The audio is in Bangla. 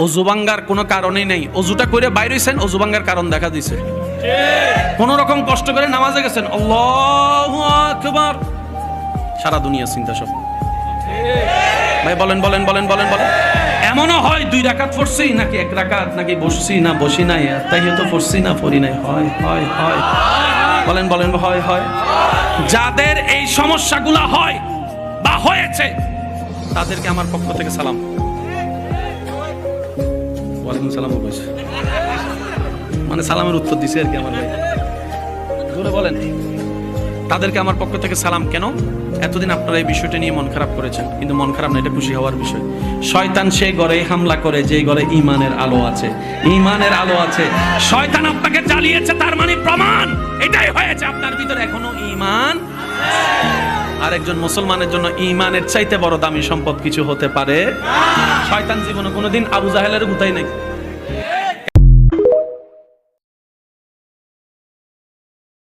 অজু ভাঙ্গার কোনো কারণই নেই। অজুটা করে বাইরে হইছেন, অজু ভাঙ্গার কারণ দেখা দিছে। কোন রকম কষ্ট করে নামাজে গেছেন, আল্লাহু আকবার, সারা দুনিয়া চিন্তা সব। ভাই বলেন বলেন বলেন বলেন বলেন। এমনও হয় 2 রাকাত পড়ছি নাকি 1 রাকাত, নাকি বসছি না বসি নাই, তাহিয়াত পড়ছি না পড়ি নাই, হয় হয় হয়, বলেন বলেন, হয় হয়। যাদের এই সমস্যাগুলো হয় বা হয়েছে তাদেরকে আমার পক্ষ থেকে সালাম। ওয়ালাইকুম সালাম বলেছে, মানে সালামের উত্তর দিছে আর কি আমার ভাই। জোরে বলেন, তাদেরকে আমার পক্ষ থেকে সালাম। কেন? এতদিন আপনারা এই বিষয়টা নিয়ে মন খারাপ করেছেন, কিন্তু মন খারাপ না, এটা খুশি হওয়ার বিষয়। শয়তান সে ঘরে হামলা করে যে ঘরে ঈমানের আলো আছে, ঈমানের আলো আছে। শয়তান আপনাকে জ্বালিয়েছে, তার মানে প্রমাণ এটাই হয়েছে আপনার ভিতরে এখনো ঈমান। আর একজন মুসলমানের জন্য ঈমানের চাইতে বড় দামি সম্পদ কিছু হতে পারে। শয়তান জীবনে কোনোদিন আবু জাহেলের গুতাই নাই।